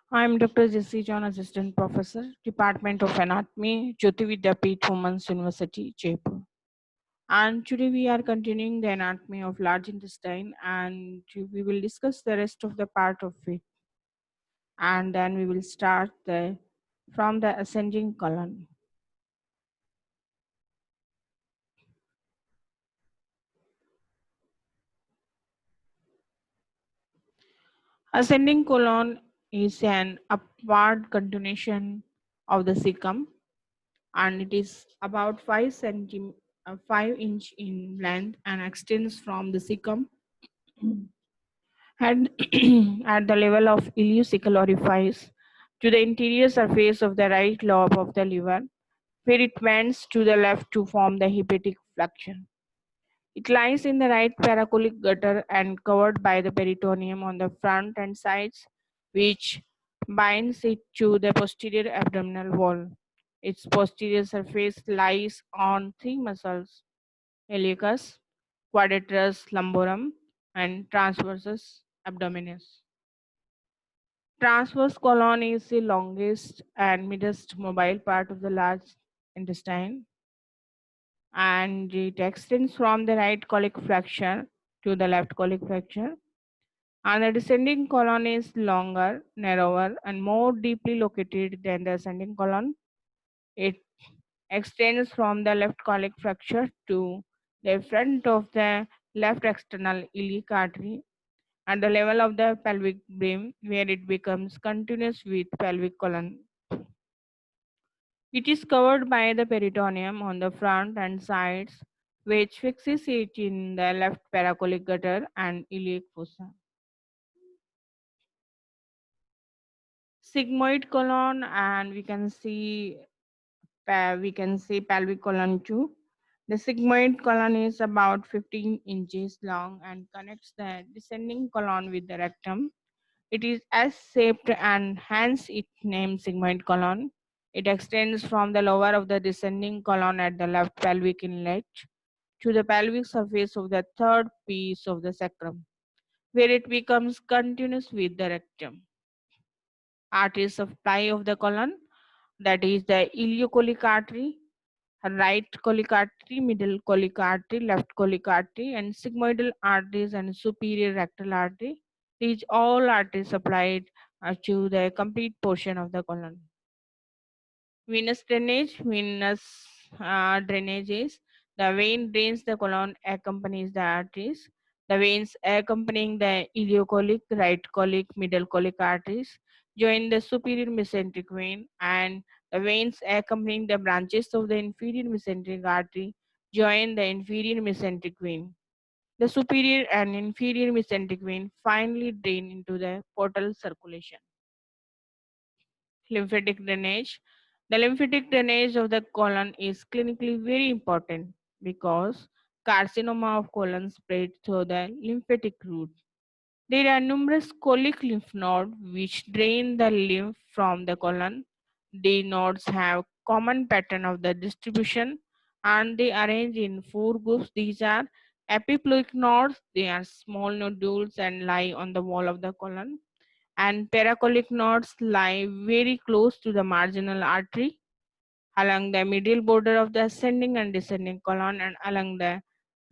I'm Dr. Jesse John, Assistant Professor, Department of Anatomy, Jyoti Vidyapeeth Women's University, Jaipur. And today we are continuing the anatomy of large intestine, and we will discuss the rest of the part of it. And then we will start from the ascending colon. Ascending colon is an upward continuation of the cecum, and it is about 5 inch in length and extends from the cecum and at the level of ileocecal orifice to the interior surface of the right lobe of the liver, where it bends to the left to form the hepatic flexion. It lies in the right paracolic gutter and covered by the peritoneum on the front and sides, which binds it to the posterior abdominal wall. Its posterior surface lies on three muscles: iliacus, quadratus lumborum, and transversus abdominis. Transverse colon is the longest and midest mobile part of the large intestine, and it extends from the right colic fracture to the left colic fracture. And the descending colon is longer, narrower, and more deeply located than the ascending colon. It extends from the left colic fracture to the front of the left external iliac artery at the level of the pelvic brim, where it becomes continuous with pelvic colon. It is covered by the peritoneum on the front and sides, which fixes it in the left paracolic gutter and iliac fossa. Sigmoid colon, and we can see pelvic colon too. The sigmoid colon is about 15 inches long and connects the descending colon with the rectum. It is S-shaped and hence its name sigmoid colon. It extends from the lower of the descending colon at the left pelvic inlet to the pelvic surface of the third piece of the sacrum, where it becomes continuous with the rectum. Artery supply of the colon, that is the ileocolic artery, right colic artery, middle colic artery, left colic artery, and sigmoidal arteries and superior rectal artery. These all arteries supplied to the complete portion of the colon. Venous drainage is the vein drains the colon, accompanies the arteries. The veins accompanying the ileocolic, right colic, middle colic arteries join the superior mesenteric vein, and the veins accompanying the branches of the inferior mesenteric artery join the inferior mesenteric vein. The superior and inferior mesenteric vein finally drain into the portal circulation. Lymphatic drainage. The lymphatic drainage of the colon is clinically very important because carcinoma of colon spread through the lymphatic route. There are numerous colic lymph nodes which drain the lymph from the colon. The nodes have common pattern of the distribution and they arrange in four groups. These are epiploic nodes. They are small nodules and lie on the wall of the colon, and paracolic nodes lie very close to the marginal artery along the medial border of the ascending and descending colon and along the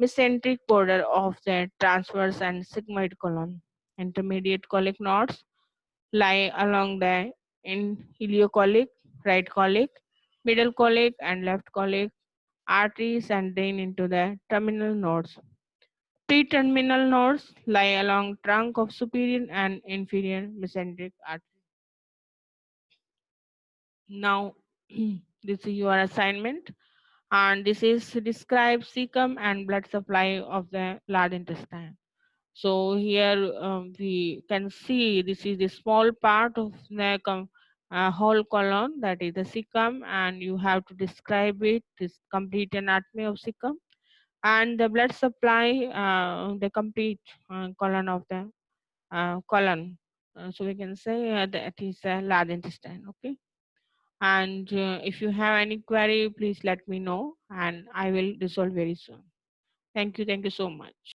mesenteric border of the transverse and sigmoid colon. Intermediate colic nodes lie along the ileocolic, right colic, middle colic, and left colic arteries and drain into the terminal nodes. Pre-terminal nodes lie along trunk of superior and inferior mesenteric artery. Now, this is your assignment, and this is describe cecum and blood supply of the large intestine. So here we can see this is the small part of the whole colon, that is the cecum, and you have to describe it, this complete anatomy of cecum, and the blood supply, the complete colon of the colon. So we can say that is a large intestine. Okay. And if you have any query, please let me know and I will resolve very soon. Thank you. Thank you so much.